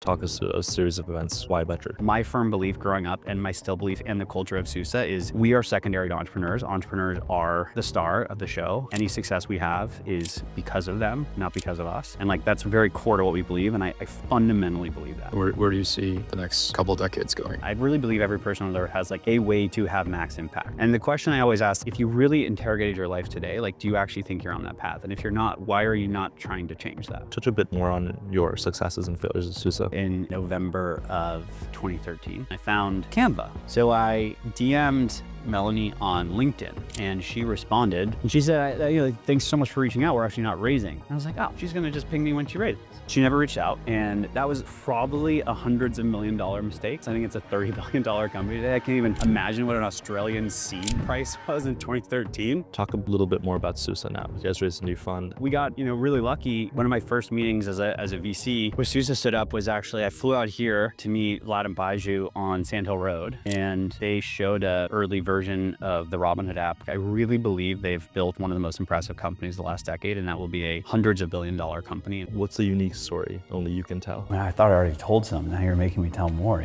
talk us through a series of events. Why Venture? My firm belief growing up, and my still belief in the culture of Susa, is we are secondary to entrepreneurs. Entrepreneurs are the star of the show. Any success we have is because of them, not because of us. And that's very core to what we believe, and I fundamentally believe that. Where do you see the next couple decades going? I really believe every person on earth has a way to have max impact. And the question I always ask, if you really interrogated your life today, do you actually think you're on that path? And if you're not, why are you not trying to change that? Touch a bit more on your successes and failures at Susa. In November of 2013, I found Canva. So I DM'd Melanie on LinkedIn, and she responded, and she said, thanks so much for reaching out. We're actually not raising. And I was like, oh, she's gonna just ping me when she raises. She never reached out, and that was probably a hundreds of $1 million mistake. I think it's a $30 billion company today. I can't even imagine what an Australian seed price was in 2013. Talk a little bit more about Susa now. You guys raised a new fund. We got, really lucky. One of my first meetings as a VC with Susa stood up was actually, I flew out here to meet Vlad and Baiju on Sand Hill Road, and they showed a early version of the Robinhood app. I really believe they've built one of the most impressive companies the last decade, and that will be a hundreds of $1 billion company. What's the unique story only you can tell? I thought I already told some. Now you're making me tell more,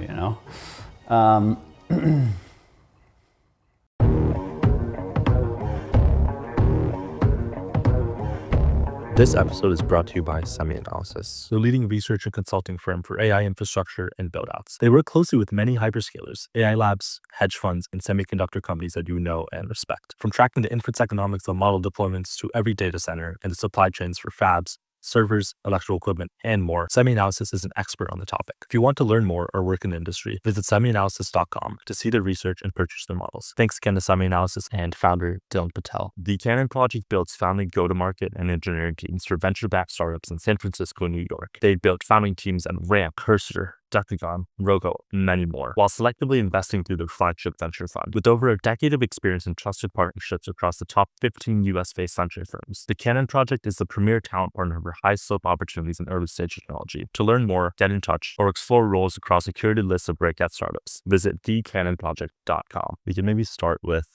This episode is brought to you by SemiAnalysis, the leading research and consulting firm for AI infrastructure and build-outs. They work closely with many hyperscalers, AI labs, hedge funds, and semiconductor companies that you know and respect. From tracking the inference economics of model deployments to every data center and the supply chains for fabs, servers, electrical equipment, and more, SemiAnalysis is an expert on the topic. If you want to learn more or work in the industry, visit semianalysis.com to see their research and purchase their models. Thanks again to SemiAnalysis and founder Dylan Patel. The Decagon project builds founding go-to-market and engineering teams for venture-backed startups in San Francisco and New York. They built founding teams at Ramp, Cursor, Decagon, Rogo, and many more, while selectively investing through their flagship venture fund. With over a decade of experience and trusted partnerships across the top 15 US-based venture firms, the Decagon project is the premier talent partner for high-slope opportunities in early-stage technology. To learn more, get in touch, or explore roles across a curated list of breakout startups, visit decagonproject.com. We can maybe start with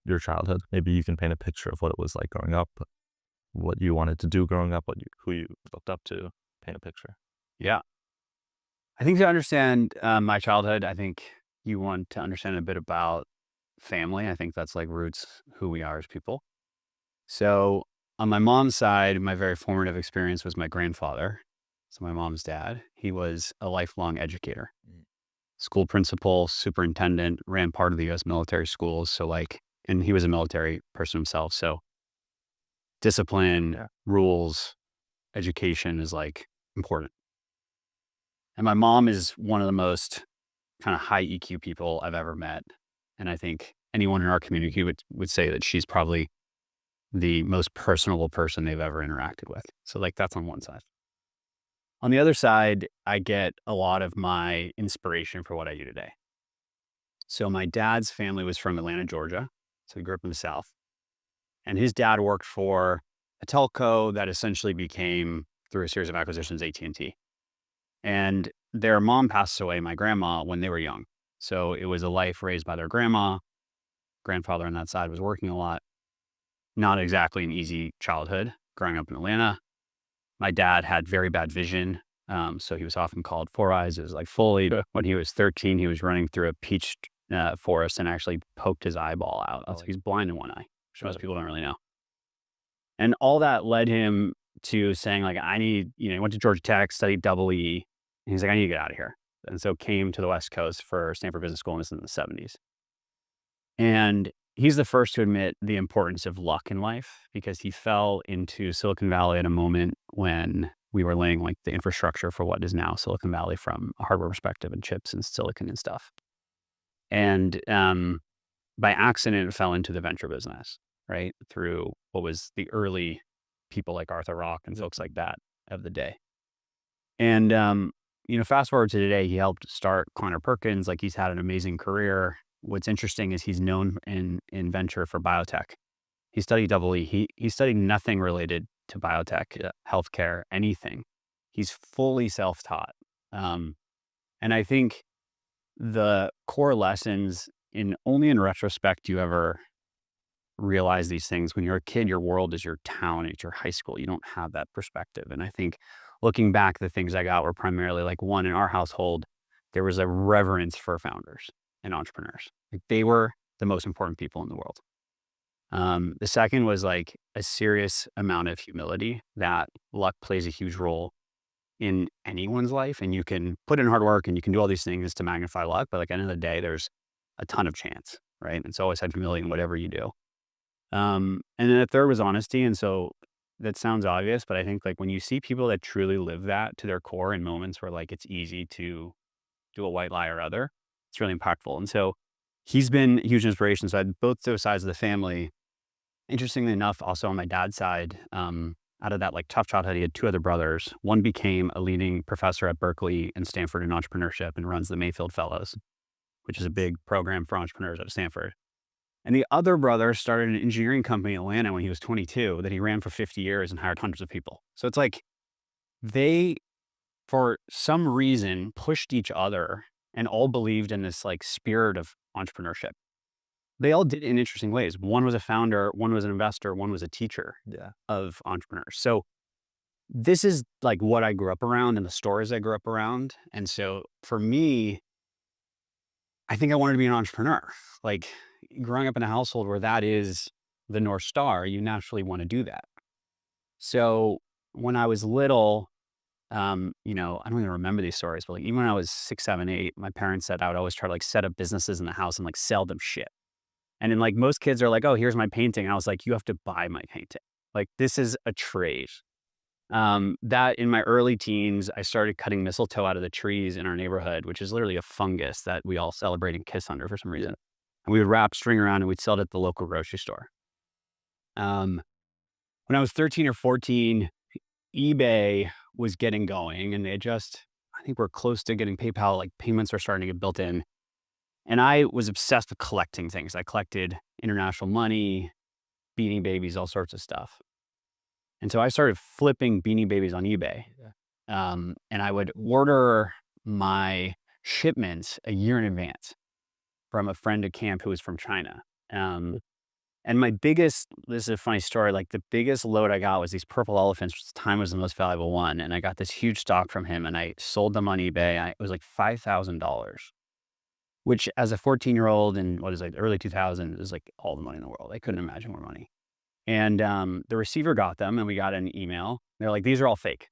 your childhood. Maybe you can paint a picture of what it was like growing up, what you wanted to do growing up, who you looked up to. Paint a picture. Yeah. I think to understand my childhood, I think you want to understand a bit about family. I think that's roots who we are as people. So on my mom's side, my very formative experience was my grandfather. So my mom's dad. He was a lifelong educator, school principal, superintendent, ran part of the U.S. military schools. So and he was a military person himself. So discipline, rules, education is important. And my mom is one of the most kind of high EQ people I've ever met. And I think anyone in our community would say that she's probably the most personable person they've ever interacted with. So that's on one side. On the other side, I get a lot of my inspiration for what I do today. So my dad's family was from Atlanta, Georgia. So he grew up in the South. And his dad worked for a telco that essentially became, through a series of acquisitions, AT&T. And their mom passed away, my grandma, when they were young. So it was a life raised by their grandma. Grandfather on that side was working a lot. Not exactly an easy childhood growing up in Atlanta. My dad had very bad vision. So he was often called Four Eyes. It was fully, when he was 13, he was running through a peach forest and actually poked his eyeball out. So he's blind in one eye, which most people don't really know. And all that led him to saying I need, he went to Georgia Tech, studied double E. And he's I need to get out of here. And so came to the West Coast for Stanford Business School, and this in the 70s. And he's the first to admit the importance of luck in life, because he fell into Silicon Valley at a moment when we were laying the infrastructure for what is now Silicon Valley from a hardware perspective and chips and silicon and stuff. And by accident, it fell into the venture business, right? Through what was the early people like Arthur Rock and folks like that of the day. And, fast forward to today, he helped start Kleiner Perkins. He's had an amazing career. What's interesting is he's known in venture for biotech. He studied double E. He studied nothing related to biotech, healthcare, anything. He's fully self-taught. And I think the core lessons, only in retrospect do you ever realize these things. When you're a kid, your world is your town, it's your high school. You don't have that perspective. And I think looking back, the things I got were primarily like, one, in our household, there was a reverence for founders and entrepreneurs. Like, they were the most important people in the world. The second was like a serious amount of humility that luck plays a huge role in anyone's life. And you can put in hard work and you can do all these things to magnify luck. But like, at the end of the day, there's a ton of chance, right? And so always have humility in whatever you do. And then the third was honesty. And so that sounds obvious, but I think like when you see people that truly live that to their core in moments where like it's easy to do a white lie or other, it's really impactful. And so he's been a huge inspiration. So I had both those sides of the family. Interestingly enough, also on my dad's side, out of that like tough childhood, he had two other brothers. One became a leading professor at Berkeley and Stanford in entrepreneurship and runs the Mayfield Fellows, which is a big program for entrepreneurs at Stanford. And the other brother started an engineering company in Atlanta when he was 22 that he ran for 50 years and hired hundreds of people. So it's like they, for some reason, pushed each other and all believed in this like spirit of entrepreneurship. They all did it in interesting ways. One was a founder, one was an investor, one was a teacher of entrepreneurs. So this is like what I grew up around and the stories I grew up around. And so for me, I think I wanted to be an entrepreneur. Like, growing up in a household where that is the North Star, you naturally want to do that. So when I was little, I don't even remember these stories, but like even when I was 6, 7, 8, my parents said I would always try to like set up businesses in the house and like sell them shit. And then like most kids are like, oh, here's my painting. And I was like, you have to buy my painting. Like, this is a trade. That in my early teens, I started cutting mistletoe out of the trees in our neighborhood, which is literally a fungus that we all celebrate and kiss under for some reason. And we would wrap string around and we'd sell it at the local grocery store. When I was 13 or 14, eBay was getting going and I think we're close to getting PayPal, like payments are starting to get built in. And I was obsessed with collecting things. I collected international money, Beanie Babies, all sorts of stuff. And so I started flipping Beanie Babies on eBay. And I would order my shipments a year in advance from a friend at camp who was from China. And this is a funny story, like the biggest load I got was these purple elephants, which at the time was the most valuable one. And I got this huge stock from him and I sold them on eBay. It was like $5,000, which as a 14-year-old in early 2000s is like all the money in the world. I couldn't imagine more money. And the receiver got them and we got an email. They're like, these are all fake.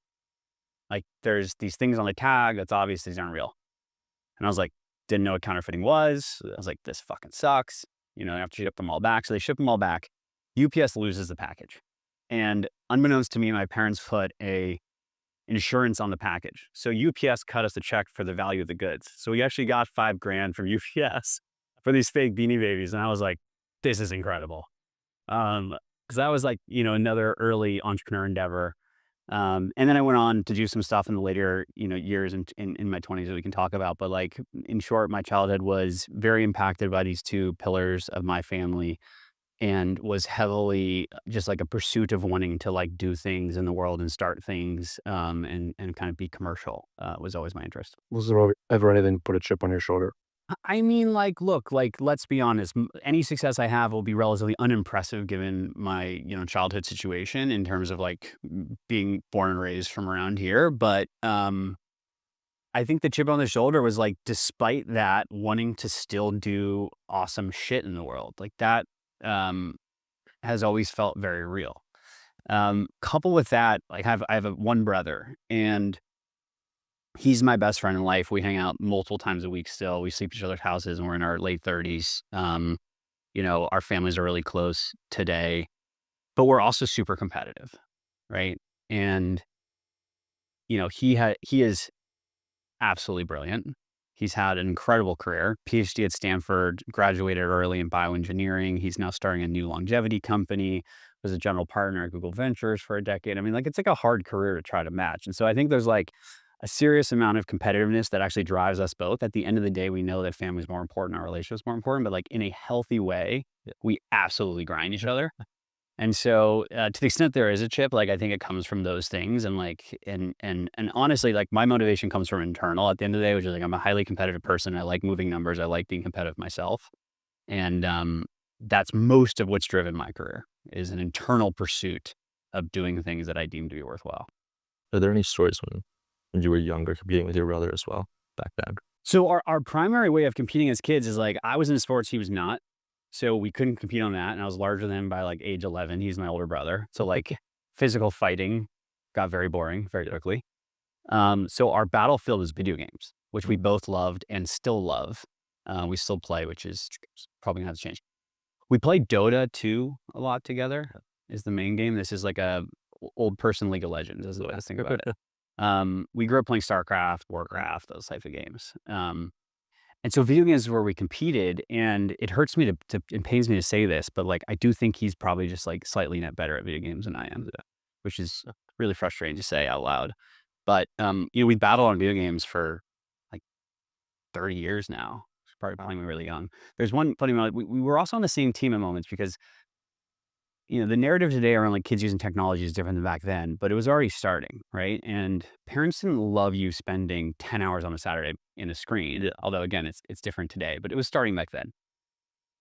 Like, there's these things on the tag that's obvious these aren't real. And I was like, didn't know what counterfeiting was. I was like, this fucking sucks. I have to ship them all back. So they ship them all back. UPS loses the package. And unbeknownst to me, my parents put a insurance on the package. So UPS cut us a check for the value of the goods. So we actually got $5,000 from UPS for these fake Beanie Babies. And I was like, this is incredible. Because that was like, another early entrepreneur endeavor. And then I went on to do some stuff in the later, years in my 20s that we can talk about. But like, in short, my childhood was very impacted by these two pillars of my family and was heavily just like a pursuit of wanting to like do things in the world and start things and kind of be commercial was always my interest. Was there ever anything put a chip on your shoulder? I mean, like, look, like, let's be honest. Any success I have will be relatively unimpressive given my, childhood situation in terms of like being born and raised from around here. But I think the chip on the shoulder was like, despite that, wanting to still do awesome shit in the world. Like that has always felt very real. Coupled with that, like I have one brother and he's my best friend in life. We hang out multiple times a week still. We sleep at each other's houses and we're in our late 30s. Our families are really close today, but we're also super competitive, right? And, he is absolutely brilliant. He's had an incredible career, PhD at Stanford, graduated early in bioengineering. He's now starting a new longevity company, was a general partner at Google Ventures for a decade. I mean, like, it's like a hard career to try to match. And so I think there's like a serious amount of competitiveness that actually drives us both. At the end of the day, we know that family is more important, our relationship is more important, but like in a healthy way, we absolutely grind each other. And so to the extent there is a chip, like I think it comes from those things. And like, and honestly, like my motivation comes from internal at the end of the day, which is like, I'm a highly competitive person. I like moving numbers. I like being competitive myself. And that's most of what's driven my career is an internal pursuit of doing things that I deem to be worthwhile. Are there any stories when you were younger competing with your brother as well back then? So our primary way of competing as kids is like, I was in sports, he was not. So we couldn't compete on that. And I was larger than him by like age 11. He's my older brother. So like physical fighting got very boring very quickly. So our battlefield is video games, which we both loved and still love. We still play, which is probably gonna have to change. We play Dota 2 a lot together is the main game. This is like a old person League of Legends is the way to think about it. We grew up playing StarCraft, Warcraft, those types of games. And so video games is where we competed, and it hurts me it pains me to say this, but like, I do think he's probably just like slightly net better at video games than I am, which is really frustrating to say out loud. But, we battled on video games for like 30 years now. Probably playing when we were really young. There's one funny moment. We were also on the same team at moments because, the narrative today around like kids using technology is different than back then, but it was already starting, right? And parents didn't love you spending 10 hours on a Saturday in a screen, although again, it's different today, but it was starting back then.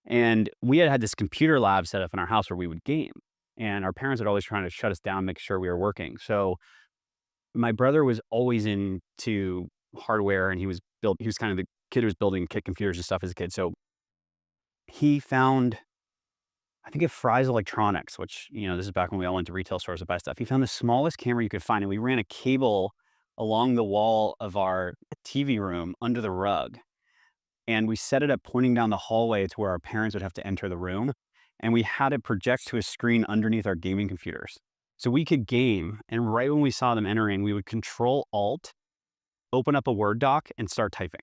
And we had this computer lab set up in our house where we would game, and our parents would always trying to shut us down, make sure we were working. So my brother was always into hardware, and he was kind of the kid who was building kit computers and stuff as a kid. So he found, I think, at Fry's Electronics, which, this is back when we all went to retail stores to buy stuff. He found the smallest camera you could find, and we ran a cable along the wall of our TV room under the rug. And we set it up pointing down the hallway to where our parents would have to enter the room. And we had it project to a screen underneath our gaming computers. So we could game, and right when we saw them entering, we would Control Alt, open up a Word doc, and start typing.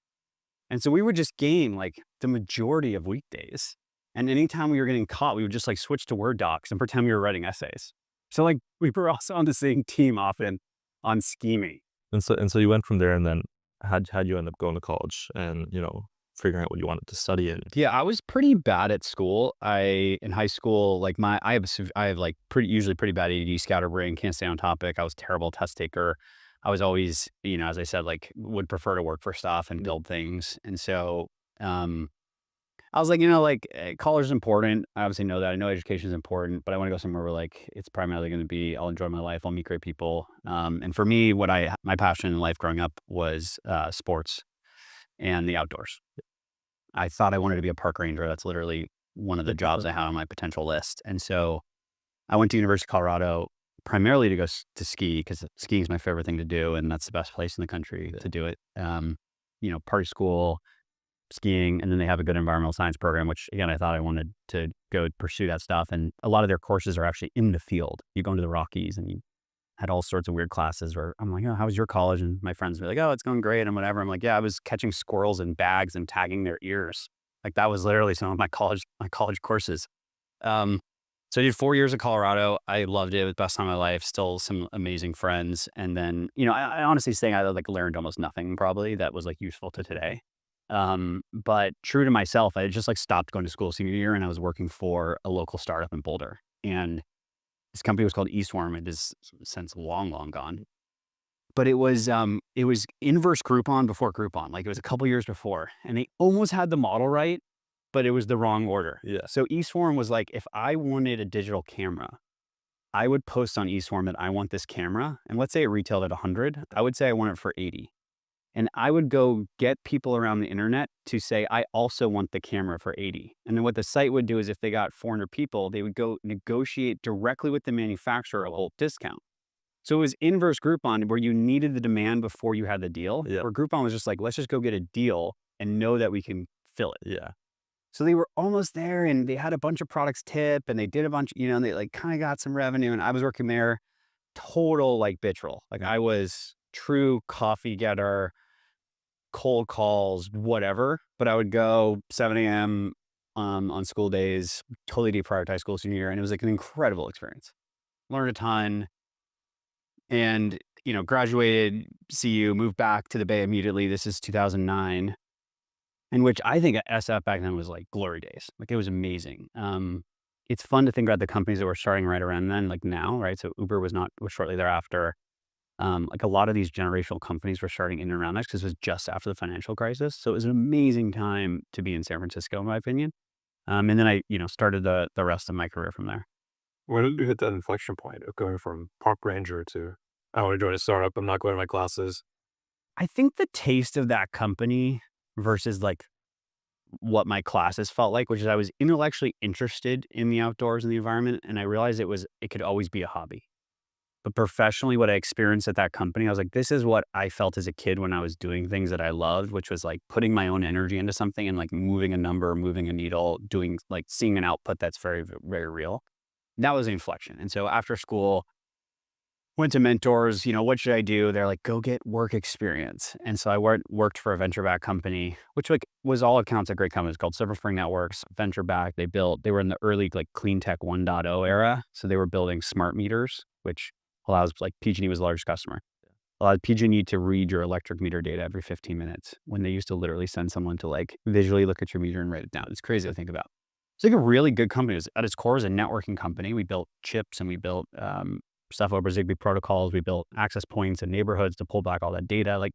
And so we would just game like the majority of weekdays. And anytime we were getting caught, we would just like switch to Word docs and pretend we were writing essays. So like we were also on the same team often on scheming. And so you went from there, and then how'd you end up going to college and, figuring out what you wanted to study in? Yeah, I was pretty bad at school. In high school, like I have like usually pretty bad ADD, scatterbrain, can't stay on topic. I was a terrible test taker. I was always, as I said, like would prefer to work for stuff and build things. And so, I was like, college is important. I obviously know that. I know education is important, but I want to go somewhere where like it's primarily going to be, I'll enjoy my life, I'll meet great people. And for me, my passion in life growing up was sports and the outdoors. I thought I wanted to be a park ranger. That's literally one of the jobs I had on my potential list. And so I went to University of Colorado primarily to go to ski, because skiing is my favorite thing to do, and that's the best place in the country to do it. Party school, skiing, and then they have a good environmental science program, which again, I thought I wanted to go pursue that stuff. And a lot of their courses are actually in the field. You go into the Rockies, and you had all sorts of weird classes where I'm like, oh, how was your college? And my friends were like, oh, it's going great and whatever. I'm like, yeah, I was catching squirrels in bags and tagging their ears. Like that was literally some of my college courses. So I did 4 years in Colorado. I loved it. It was the best time of my life. Still some amazing friends. And then, I honestly saying I like learned almost nothing probably that was like useful to today. But true to myself, I just like stopped going to school senior year, and I was working for a local startup in Boulder. And this company was called Eastworm. It is since long, long gone. But it was inverse Groupon before Groupon. Like it was a couple years before, and they almost had the model right, but it was the wrong order. Yeah. So Eastworm was like, if I wanted a digital camera, I would post on Eastworm that I want this camera. And let's say it retailed at 100. I would say I want it for 80. And I would go get people around the internet to say, I also want the camera for 80. And then what the site would do is if they got 400 people, they would go negotiate directly with the manufacturer a whole discount. So it was inverse Groupon, where you needed the demand before you had the deal. Yeah. Where Groupon was just like, let's just go get a deal and know that we can fill it. Yeah. So they were almost there, and they had a bunch of products tip, and they did a bunch, and they like kind of got some revenue. And I was working there, total like bitch roll. Like I was true coffee getter, cold calls, whatever. But I would go 7 a.m. On school days, totally deprioritized school senior year. And it was like an incredible experience. Learned a ton. And, graduated CU, moved back to the Bay immediately. This is 2009. In which I think SF back then was like glory days. Like it was amazing. It's fun to think about the companies that were starting right around then, like now, right? So Uber was shortly thereafter. Like a lot of these generational companies were starting in and around us because it was just after the financial crisis. So it was an amazing time to be in San Francisco, in my opinion. And then I, started the rest of my career from there. When did you hit that inflection point of going from park ranger to I want to join a startup. I'm not going to my classes. I think the taste of that company versus like what my classes felt like, which is I was intellectually interested in the outdoors and the environment, and I realized it could always be a hobby. But professionally, what I experienced at that company, I was like, this is what I felt as a kid when I was doing things that I loved, which was like putting my own energy into something and like moving a number, moving a needle, doing like seeing an output that's very, very real. That was the inflection. And so after school, went to mentors, what should I do? They're like, go get work experience. And so I worked for a venture backed company, which like was all accounts a great company. It's called Silver Spring Networks, venture backed. They were in the early like clean tech 1.0 era. So they were building smart meters, which allows like PG&E was the largest customer. Allowed PG&E to read your electric meter data every 15 minutes when they used to literally send someone to like visually look at your meter and write it down. It's crazy to think about. It's like a really good company. At its core is a networking company. We built chips and we built stuff over Zigbee protocols. We built access points in neighborhoods to pull back all that data. Like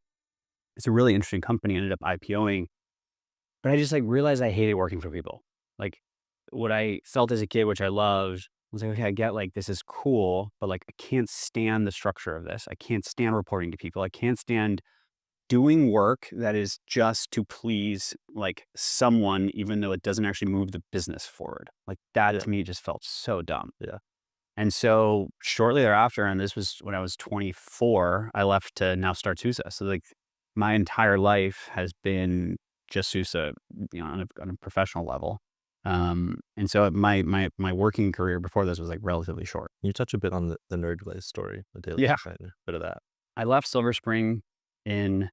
it's a really interesting company. Ended up IPOing, but I just like realized I hated working for people. Like what I felt as a kid, which I loved, was like, okay, I get like this is cool, but like I can't stand the structure of this. I can't stand reporting to people. I can't stand doing work that is just to please like someone, even though it doesn't actually move the business forward. Like that to me just felt so dumb. Yeah. And so shortly thereafter, and this was when I was 24, I left to now start Susa. So like my entire life has been just Susa, on a professional level. And so my working career before this was like relatively short. Can you touch a bit on the Nerdglaze story, the daily Yeah. Kleiner, bit of that? I left Silver Spring in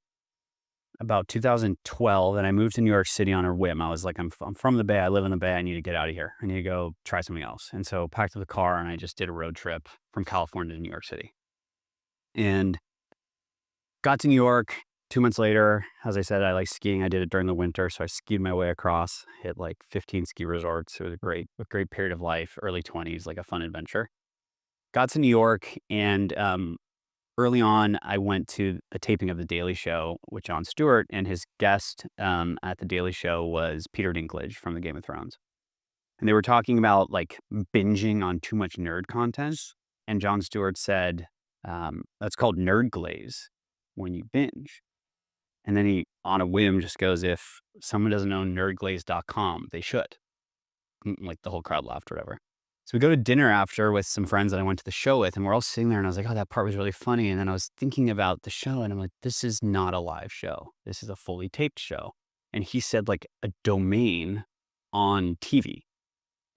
about 2012, and I moved to New York City on a whim. I was like, I'm from the Bay. I live in the Bay. I need to get out of here. I need to go try something else. And so packed up the car and I just did a road trip from California to New York City. And got to New York 2 months later. As I said, I like skiing. I did it during the winter. So I skied my way across, hit like 15 ski resorts. It was a great period of life, early 20s, like a fun adventure. Got to New York and early on, I went to a taping of The Daily Show with Jon Stewart, and his guest at The Daily Show was Peter Dinklage from the Game of Thrones. And they were talking about like binging on too much nerd content. And Jon Stewart said, that's called nerdglaze when you binge. And then he, on a whim, just goes, if someone doesn't know nerdglaze.com, they should. Like the whole crowd laughed or whatever. So we go to dinner after with some friends that I went to the show with, and we're all sitting there and I was like, oh, that part was really funny. And then I was thinking about the show and I'm like, this is not a live show. This is a fully taped show. And he said like a domain on TV.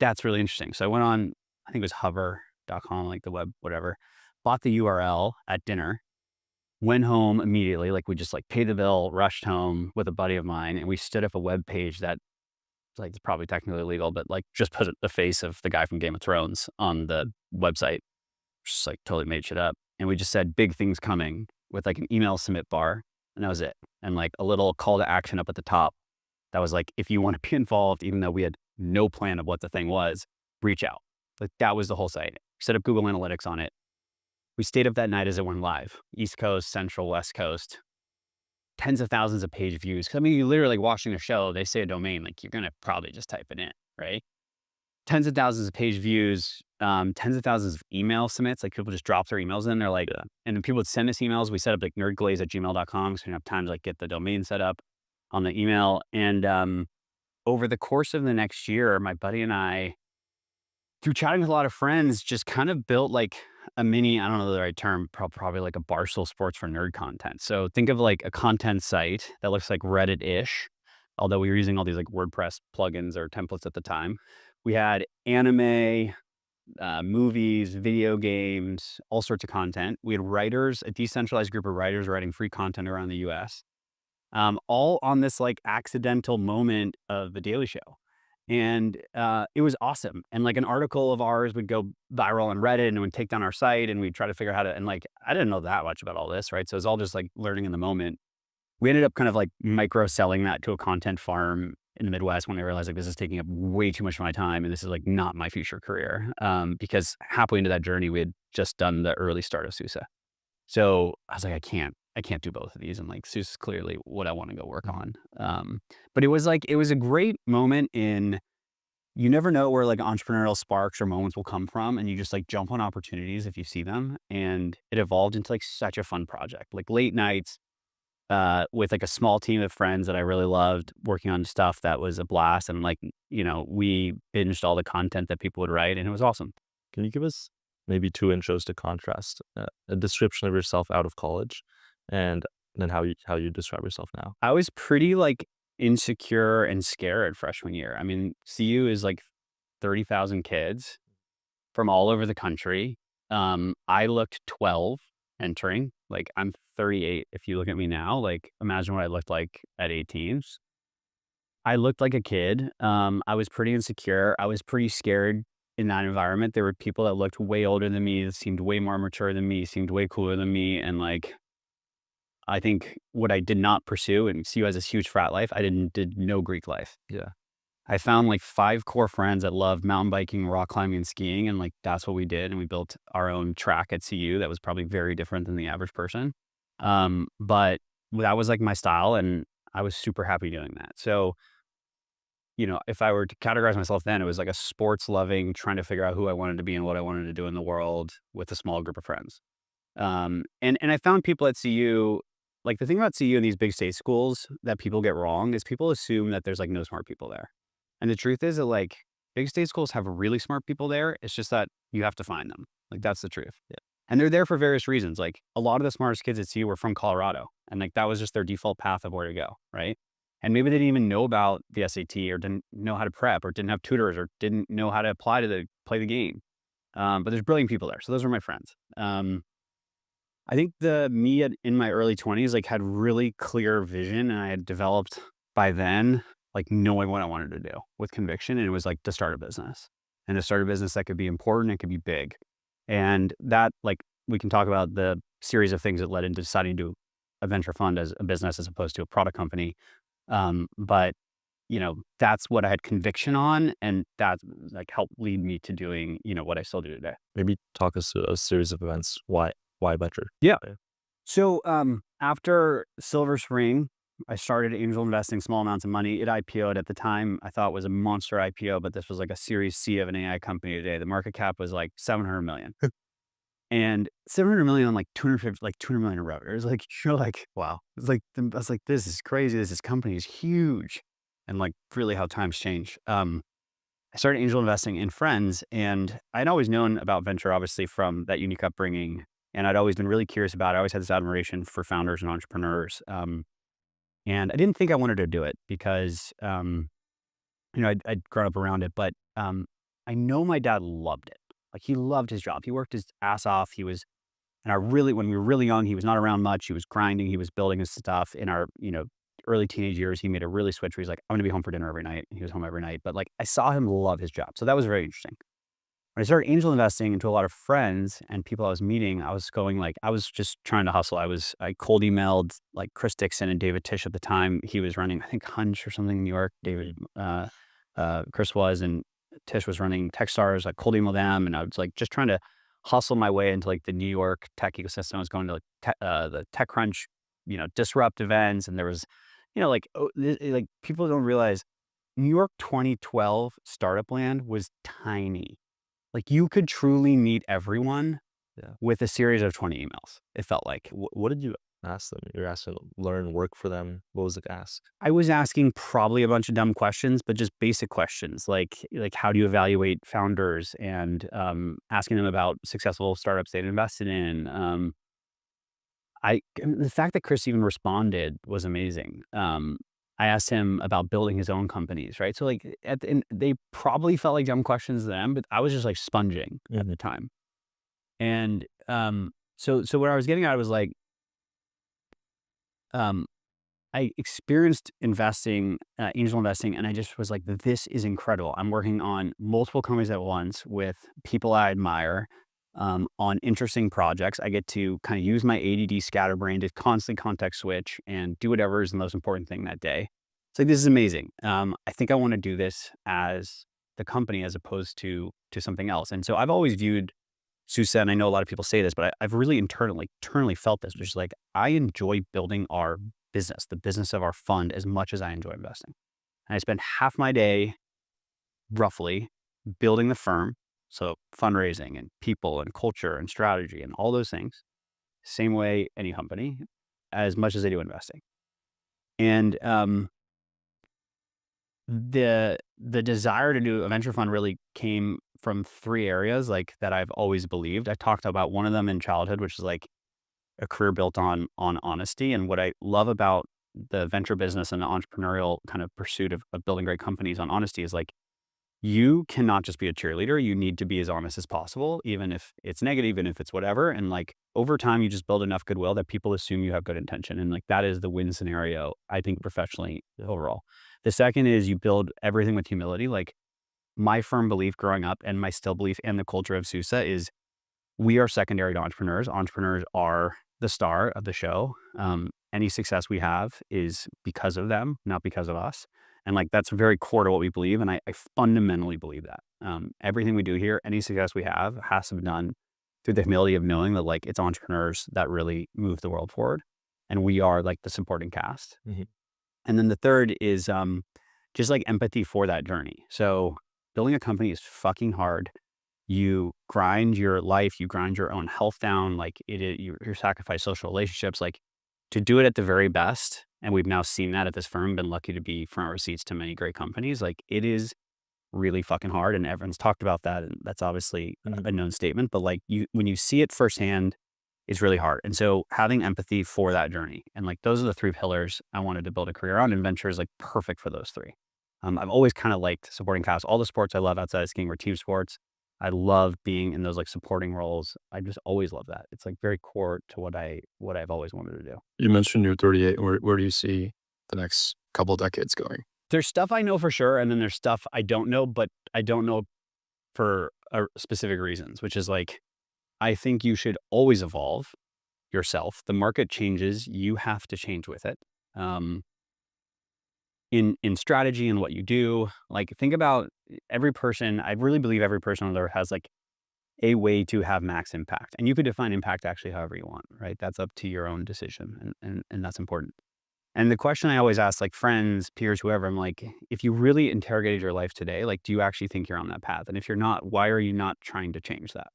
That's really interesting. So I went on, I think it was hover.com, like the web, whatever, bought the URL at dinner, went home immediately. Like we just like paid the bill, rushed home with a buddy of mine. And we stood up a web page that like it's probably technically illegal, but like just put the face of the guy from Game of Thrones on the website, just like totally made shit up. And we just said big things coming with like an email submit bar, and that was it. And like a little call to action up at the top that was like, if you want to be involved, even though we had no plan of what the thing was, reach out. Like that was the whole site. Set up Google Analytics on it. We stayed up that night as it went live. East Coast, Central, West Coast. Tens of thousands of page views. Cause I mean, you literally watching a show, they say a domain, like you're going to probably just type it in, right? Tens of thousands of page views, tens of thousands of email submits. Like people just drop their emails in. They're like, and then people would send us emails. We set up like nerdglaze@gmail.com. So we didn't have time to like get the domain set up on the email. And over the course of the next year, my buddy and I, through chatting with a lot of friends, just kind of built like a mini, I don't know the right term, probably like a Barstool Sports for nerd content. So think of like a content site that looks like Reddit-ish, although we were using all these like WordPress plugins or templates at the time. We had anime, movies, video games, all sorts of content. We had writers, a decentralized group of writers writing free content around the US, all on this like accidental moment of The Daily Show. And it was awesome. And like an article of ours would go viral on Reddit and it would take down our site and we'd try to figure out how to, and like, I didn't know that much about all this, right? So it was all just like learning in the moment. We ended up kind of like micro selling that to a content farm in the Midwest when I realized like this is taking up way too much of my time and this is like not my future career. Because halfway into that journey, we had just done the early start of Susa. So I was like, I can't do both of these. And like, Susa's clearly what I want to go work on. But it was a great moment in you never know where like entrepreneurial sparks or moments will come from, and you just like jump on opportunities if you see them. And it evolved into like such a fun project, like late nights with like a small team of friends that I really loved working on stuff that was a blast. And like, we binged all the content that people would write, and it was awesome. Can you give us maybe two intros to contrast? A description of yourself out of college, and then how you describe yourself now. I was pretty like insecure and scared freshman year. I mean, CU is like 30,000 kids from all over the country. I looked 12 entering. Like I'm 38. If you look at me now, like imagine what I looked like at 18. I looked like a kid. I was pretty insecure. I was pretty scared in that environment. There were people that looked way older than me, that seemed way more mature than me, seemed way cooler than me. And like, I think what I did not pursue, and CU has this huge frat life, did no Greek life. Yeah. I found like 5 core friends that loved mountain biking, rock climbing, and skiing. And like, that's what we did. And we built our own track at CU that was probably very different than the average person. But that was like my style, and I was super happy doing that. So, if I were to categorize myself then, it was like a sports loving, trying to figure out who I wanted to be and what I wanted to do in the world with a small group of friends. And I found people at CU, like the thing about CU and these big state schools that people get wrong is people assume that there's like no smart people there. And the truth is that like big state schools have really smart people there. It's just that you have to find them. Like that's the truth. Yeah. And they're there for various reasons. Like a lot of the smartest kids at CU were from Colorado. And like that was just their default path of where to go. Right. And maybe they didn't even know about the SAT or didn't know how to prep or didn't have tutors or didn't know how to apply to play the game. But there's brilliant people there. So those were my friends. I think in my early 20s, like had really clear vision, and I had developed by then, like knowing what I wanted to do with conviction. And it was like to start a business, and to start a business that could be important, it could be big. And that, like, we can talk about the series of things that led into deciding to do a venture fund as a business as opposed to a product company. But that's what I had conviction on, and that like helped lead me to doing, what I still do today. Maybe talk us through a series of events. Why venture? Yeah. So, after Silver Spring, I started angel investing small amounts of money. It IPO'd at the time. I thought it was a monster IPO, but this was like a Series C of an AI company today. The market cap was like 700 million. And 700 million on like 200 million in revenue. It's like, you're like, wow. It's like, I was like, this is crazy. This company is huge. And like really how times change. I started angel investing in friends, and I'd always known about venture, obviously from that unique upbringing. And I'd always been really curious about it. I always had this admiration for founders and entrepreneurs. And I didn't think I wanted to do it because, I'd grown up around it, but I know my dad loved it. Like he loved his job. He worked his ass off. When we were really young, he was not around much. He was grinding. He was building his stuff. In our, early teenage years, he made a really switch where he's like, I'm going to be home for dinner every night. And he was home every night. But like, I saw him love his job. So that was very interesting. When I started angel investing into a lot of friends and people I was meeting, I was just trying to hustle. I cold emailed like Chris Dixon and David Tisch at the time. He was running, I think, Hunch or something in New York. Chris was, and Tisch was running Techstars. I cold emailed them, and I was like just trying to hustle my way into like the New York tech ecosystem. I was going to the TechCrunch, Disrupt events, and there was, like people don't realize New York 2012 startup land was tiny. Like you could truly meet everyone with a series of 20 emails. It felt like. What did you ask them? You're asking to learn, work for them. What was the ask? I was asking probably a bunch of dumb questions, but just basic questions like how do you evaluate founders, and asking them about successful startups they'd invested in. The fact that Chris even responded was amazing. I asked him about building his own companies, right? So like they probably felt like dumb questions to them, but I was just like sponging at the time. And so what I was getting at was like, I experienced angel investing, and I just was like, this is incredible. I'm working on multiple companies at once with people I admire, on interesting projects. I get to kind of use my ADD scatterbrain to constantly context switch and do whatever is the most important thing that day. It's like, this is amazing. I think I want to do this as the company as opposed to something else. And so I've always viewed Susa, and I know a lot of people say this, but I've really internally felt this, which is like, I enjoy building our business, the business of our fund, as much as I enjoy investing. And I spend half my day roughly building the firm. So fundraising and people and culture and strategy and all those things. Same way any company, as much as they do investing. And the desire to do a venture fund really came from three areas like that I've always believed. I talked about one of them in childhood, which is like a career built on honesty. And what I love about the venture business and the entrepreneurial kind of pursuit of building great companies on honesty is like, you cannot just be a cheerleader. You need to be as honest as possible, even if it's negative, even if it's whatever. And like over time, you just build enough goodwill that people assume you have good intention. And like that is the win scenario, I think, professionally overall. The second is you build everything with humility. Like my firm belief growing up and my still belief and the culture of Susa is we are secondary to entrepreneurs. Entrepreneurs are the star of the show. Any success we have is because of them, not because of us. And like, that's very core to what we believe. And I fundamentally believe that everything we do here, any success we have has to be done through the humility of knowing that like it's entrepreneurs that really move the world forward. And we are like the supporting cast. Mm-hmm. And then the third is just like empathy for that journey. So building a company is fucking hard. You grind your life, you grind your own health down, like you sacrifice social relationships, like to do it at the very best. And we've now seen that at this firm, been lucky to be front row seats to many great companies. Like it is really fucking hard. And everyone's talked about that. And that's obviously a known statement, but like when you see it firsthand, it's really hard. And so having empathy for that journey. And like, those are the three pillars I wanted to build a career on, and venture is like perfect for those three. I've always kind of liked supporting cast. All the sports I love outside of skiing were team sports. I love being in those like supporting roles. I just always love that. It's like very core to what I've always wanted to do. You mentioned you're 38. Where do you see the next couple of decades going? There's stuff I know for sure, and then there's stuff I don't know, but I don't know for specific reasons, which is like, I think you should always evolve yourself. The market changes. You have to change with it. In strategy and what you do, like think about every person. I really believe every person on there has like a way to have max impact, and you could define impact actually however you want, right? That's up to your own decision, and that's important. And the question I always ask like friends, peers, whoever, I'm like, if you really interrogated your life today, like, do you actually think you're on that path? And if you're not, why are you not trying to change that?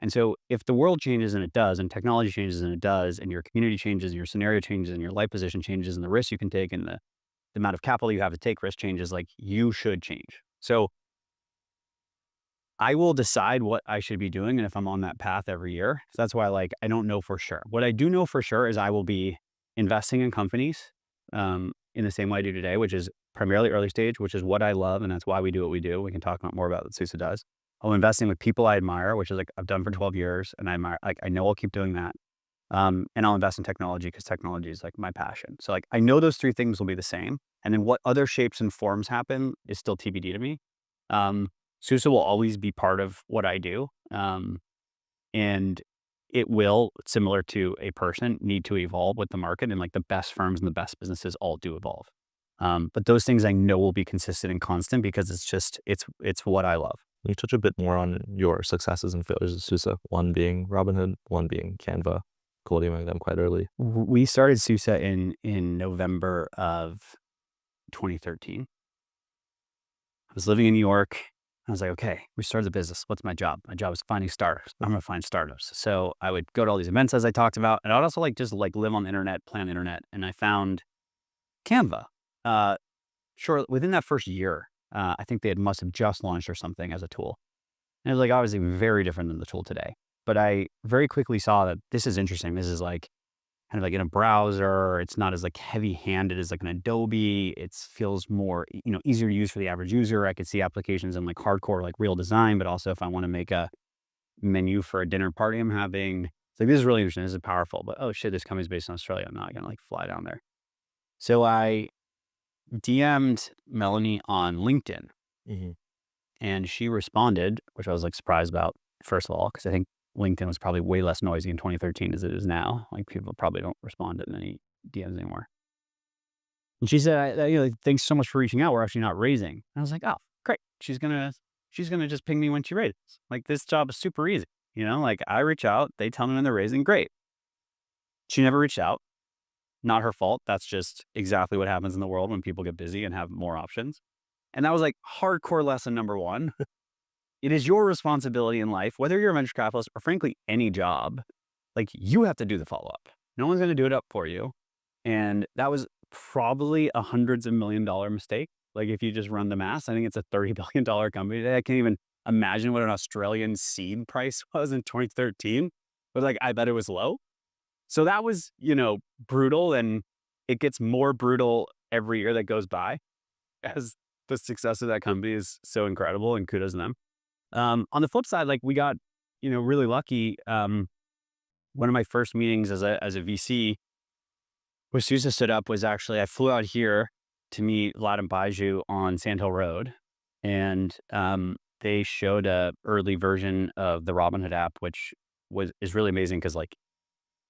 And so if the world changes, and it does, and technology changes, and it does, and your community changes, and your scenario changes, and your life position changes, and the risks you can take, and the amount of capital you have to take risk changes, like you should change. So I will decide what I should be doing and if I'm on that path every year. So that's why like I don't know for sure. What I do know for sure is I will be investing in companies in the same way I do today, which is primarily early stage, which is what I love, and that's why we do what we do. We can talk about more about what Susa does. I'm investing with people I admire, which is like I've done for 12 years, and I admire, like I know I'll keep doing that. And I'll invest in technology because technology is like my passion. So like I know those three things will be the same. And then what other shapes and forms happen is still TBD to me. Susa will always be part of what I do. And it will, similar to a person, need to evolve with the market. And like the best firms and the best businesses all do evolve. But those things I know will be consistent and constant because it's what I love. Can you touch a bit more on your successes and failures at Susa? One being Robinhood, one being Canva, cultivating them quite early. We started Susa in November of 2013. I was living in New York. I was like, okay, we started the business. What's my job? My job is finding startups. I'm going to find startups. So I would go to all these events as I talked about. And I'd also like just like live on the internet, play on the internet. And I found Canva. Sure, within that first year, I think they must have just launched or something as a tool. And it was like obviously very different than the tool today. But I very quickly saw that this is interesting. This is like kind of like in a browser. It's not as like heavy handed as like an Adobe. It feels more, easier to use for the average user. I could see applications in like hardcore, like real design, but also if I want to make a menu for a dinner party I'm having, it's like, this is really interesting. This is powerful, but oh shit, this company's based in Australia. I'm not going to like fly down there. So I DM'd Melanie on LinkedIn and she responded, which I was like surprised about, first of all, because I think LinkedIn was probably way less noisy in 2013 as it is now. Like people probably don't respond to many DMs anymore. And she said, thanks so much for reaching out. We're actually not raising. And I was like, oh, great. She's gonna just ping me when she raises. Like this job is super easy. Like I reach out, they tell me when they're raising, great. She never reached out. Not her fault. That's just exactly what happens in the world when people get busy and have more options. And that was like hardcore lesson number one. It is your responsibility in life, whether you're a venture capitalist or frankly, any job, like you have to do the follow-up. No one's going to do it up for you. And that was probably a hundreds of $1 million mistake. Like if you just run the math, I think it's a $30 billion company today. I can't even imagine what an Australian seed price was in 2013, but like, I bet it was low. So that was, brutal, and it gets more brutal every year that goes by as the success of that company is so incredible, and kudos to them. On the flip side, like we got, really lucky. One of my first meetings as a VC where Susa stood up was actually, I flew out here to meet Vlad and Baiju on Sand Hill Road. And they showed a early version of the Robinhood app, which is really amazing because like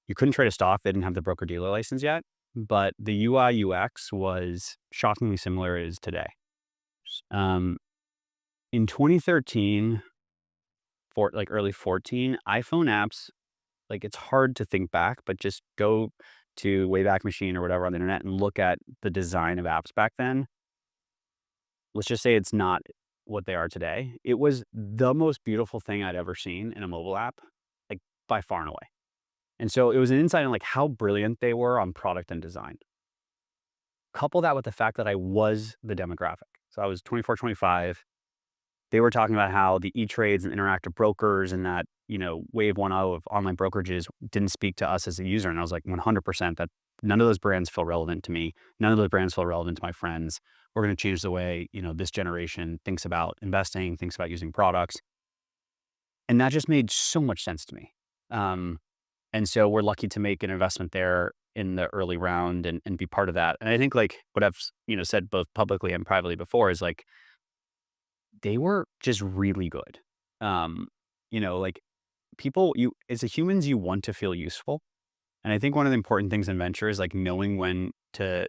you couldn't trade a stock. They didn't have the broker dealer license yet, but the UI UX was shockingly similar as today. In 2013, for like early 14, iPhone apps, like it's hard to think back, but just go to Wayback Machine or whatever on the internet and look at the design of apps back then. Let's just say it's not what they are today. It was the most beautiful thing I'd ever seen in a mobile app, like by far and away. And so it was an insight on like how brilliant they were on product and design. Couple that with the fact that I was the demographic. So I was 24, 25. They were talking about how the E-Trades and interactive brokers and that, wave 1.0 of online brokerages didn't speak to us as a user. And I was like 100% that none of those brands feel relevant to me. None of those brands feel relevant to my friends. We're going to change the way, this generation thinks about investing, thinks about using products. And that just made so much sense to me. And so we're lucky to make an investment there in the early round and be part of that. And I think like what I've, said both publicly and privately before is like, they were just really good. Like people, as a humans, you want to feel useful. And I think one of the important things in venture is like knowing when to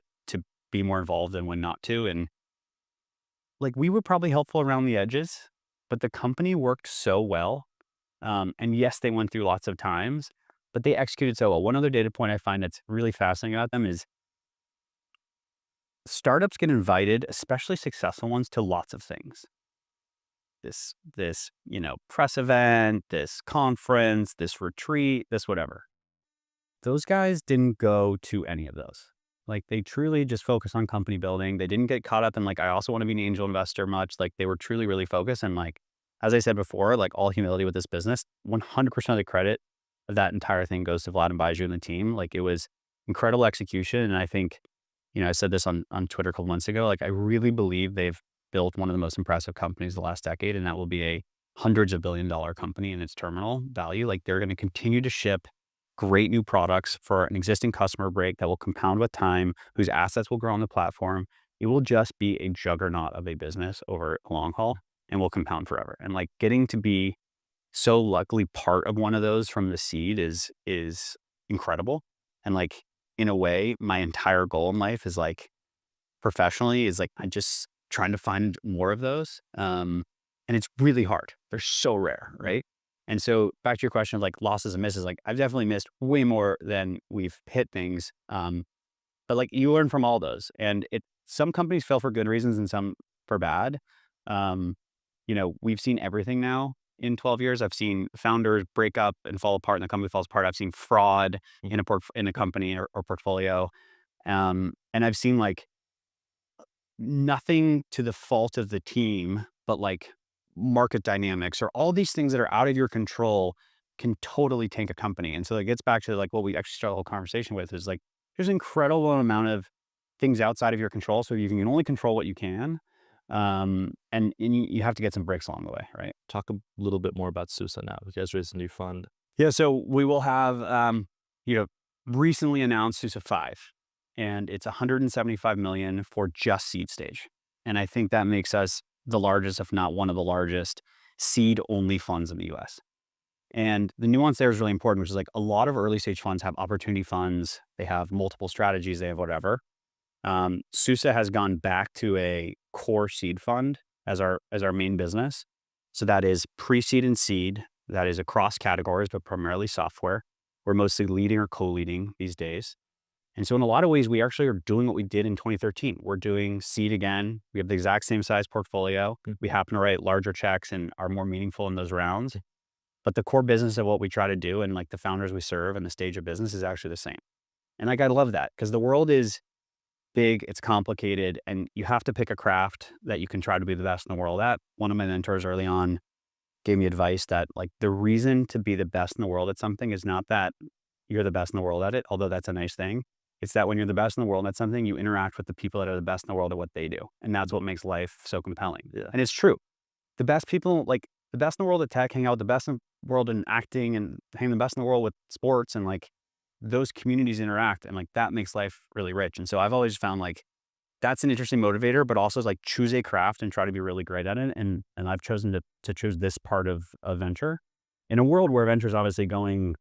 be more involved and when not to. And like we were probably helpful around the edges, but the company worked so well. And yes, they went through lots of times, but they executed so well. One other data point I find that's really fascinating about them is startups get invited, especially successful ones, to lots of things. This press event, this conference, this retreat, this whatever. Those guys didn't go to any of those. Like they truly just focused on company building. They didn't get caught up in like, I also want to be an angel investor much. Like they were truly really focused. And like, as I said before, like all humility with this business, 100% of the credit of that entire thing goes to Vlad and Baiju and the team. Like it was incredible execution. And I think, I said this on Twitter a couple months ago, like I really believe they've built one of the most impressive companies the last decade, and that will be a hundreds of $billion company in its terminal value. Like they're going to continue to ship great new products for an existing customer break that will compound with time, whose assets will grow on the platform. It will just be a juggernaut of a business over a long haul and will compound forever. And like getting to be so luckily part of one of those from the seed is incredible. And like in a way, my entire goal in life is like professionally is like I just trying to find more of those. And it's really hard. They're so rare, right? And so back to your question of like losses and misses, like I've definitely missed way more than we've hit things. But like you learn from all those. And some companies fail for good reasons and some for bad. We've seen everything now in 12 years. I've seen founders break up and fall apart and the company falls apart. I've seen fraud in a company or portfolio. And I've seen like nothing to the fault of the team, but like market dynamics or all these things that are out of your control can totally tank a company. And so it gets back to like what we actually start the whole conversation with is like, there's an incredible amount of things outside of your control. So you can only control what you can. And you have to get some breaks along the way, right? Talk a little bit more about Susa now. You guys raised a new fund. Yeah. So we will have, recently announced Susa 5. And it's 175 million for just seed stage. And I think that makes us the largest, if not one of the largest seed only funds in the US. And the nuance there is really important, which is like a lot of early stage funds have opportunity funds. They have multiple strategies. They have whatever. Susa has gone back to a core seed fund as our main business. So that is pre-seed and seed. That is across categories, but primarily software. We're mostly leading or co-leading these days. And so in a lot of ways, we actually are doing what we did in 2013. We're doing seed again. We have the exact same size portfolio. We happen to write larger checks and are more meaningful in those rounds. But the core business of what we try to do and like the founders we serve and the stage of business is actually the same. And like, I love that because the world is big, it's complicated, and you have to pick a craft that you can try to be the best in the world at. One of my mentors early on gave me advice that like the reason to be the best in the world at something is not that you're the best in the world at it, although that's a nice thing. It's that when you're the best in the world at something, you interact with the people that are the best in the world at what they do. And that's what makes life so compelling. Yeah. And it's true. The best people, like the best in the world at tech, hang out with the best in the world in acting and hang the best in the world with sports, and like those communities interact, and like that makes life really rich. And so I've always found like that's an interesting motivator, but also is like choose a craft and try to be really great at it. And I've chosen to choose this part of venture in a world where venture is obviously going,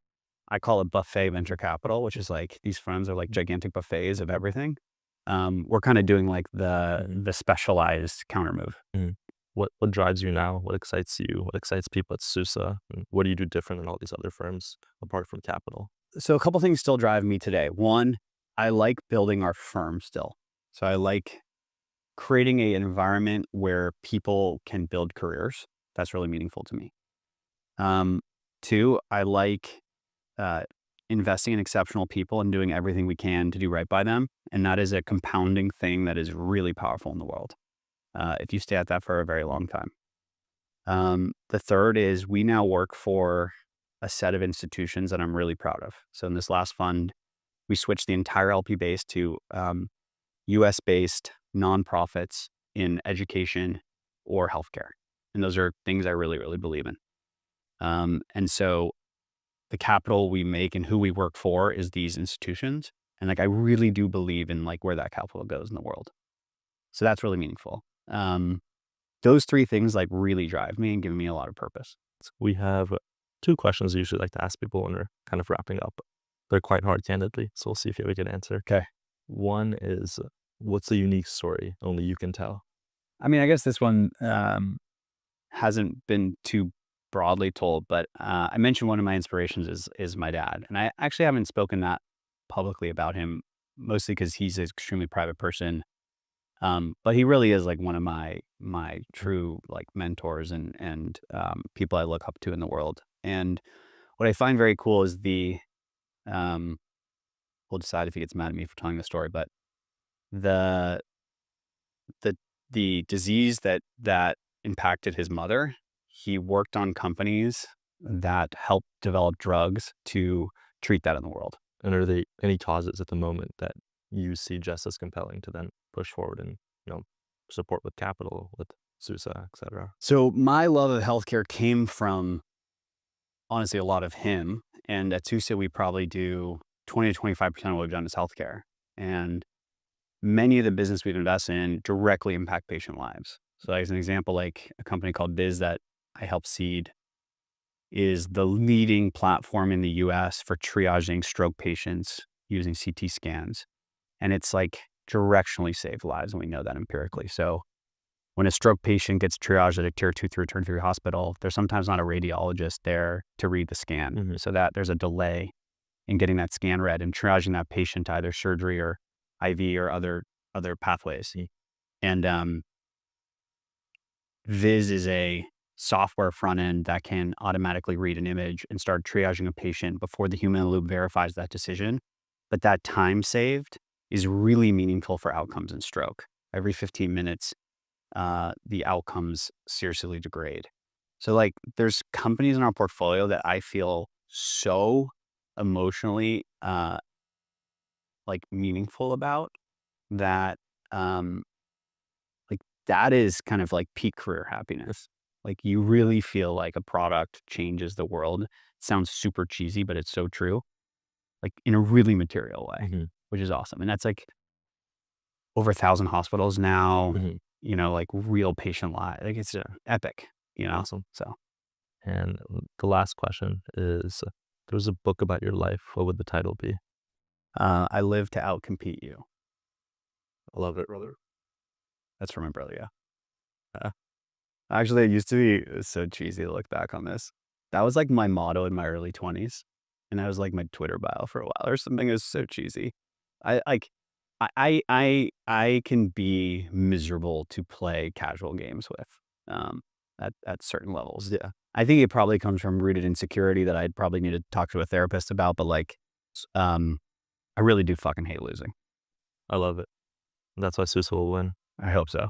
I call it buffet venture capital, which is like these firms are like gigantic buffets of everything. We're kind of doing like the specialized counter move. What drives you now? What excites you? What excites people at Susa? And what do you do different than all these other firms apart from capital? So a couple things still drive me today. One, I like building our firm still. So I like creating an environment where people can build careers. That's really meaningful to me. Two, I like investing in exceptional people and doing everything we can to do right by them. And that is a compounding thing that is really powerful in the world if you stay at that for a very long time. The third is we now work for a set of institutions that I'm really proud of. So in this last fund, we switched the entire LP base to US-based nonprofits in education or healthcare. And those are things I really, really believe in. And so the capital we make and who we work for is these institutions. And like, I really do believe in like where that capital goes in the world. So that's really meaningful. Those three things like really drive me and give me a lot of purpose. We have two questions I usually like to ask people when we're kind of wrapping up. They're quite hard, candidly, so we'll see if you have a good answer. Okay. One is, what's a unique story only you can tell? I mean, I guess this one hasn't been too broadly told, but I mentioned one of my inspirations is my dad. And I actually haven't spoken that publicly about him, mostly because he's an extremely private person. But he really is like one of my true like mentors and people I look up to in the world. And what I find very cool is we'll decide if he gets mad at me for telling the story, but the disease that impacted his mother, he worked on companies that helped develop drugs to treat that in the world. And are there any causes at the moment that you see just as compelling to then push forward and, support with capital, with Susa, et cetera? So my love of healthcare came from, honestly, a lot of him. And at Susa, we probably do 20 to 25% of what we've done is healthcare. And many of the business we've invested in directly impact patient lives. So as an example, like a company called Biz that I helped seed is the leading platform in the US for triaging stroke patients using CT scans. And it's like directionally saved lives, and we know that empirically. So when a stroke patient gets triaged at a tier 2 through tertiary hospital, there's sometimes not a radiologist there to read the scan. So that there's a delay in getting that scan read and triaging that patient to either surgery or IV or other pathways. And Viz is a software front end that can automatically read an image and start triaging a patient before the human in the loop verifies that decision. But that time saved is really meaningful for outcomes in stroke. Every 15 minutes, the outcomes seriously degrade. So like there's companies in our portfolio that I feel so emotionally like meaningful about that like that is kind of like peak career happiness. Like you really feel like a product changes the world. It sounds super cheesy, but it's so true. Like in a really material way, which is awesome. And that's like over 1,000 hospitals now, like real patient lives. Like it's epic, Awesome. So. And the last question is, there was a book about your life. What would the title be? I Live to Outcompete You. I love it, brother. That's from my brother, yeah. Actually, it used to be so cheesy to look back on this. That was like my motto in my early 20s. And that was like my Twitter bio for a while or something. It was so cheesy. I can be miserable to play casual games with, at certain levels. Yeah. I think it probably comes from rooted insecurity that I'd probably need to talk to a therapist about, but like, I really do fucking hate losing. I love it. That's why Susa will win. I hope so.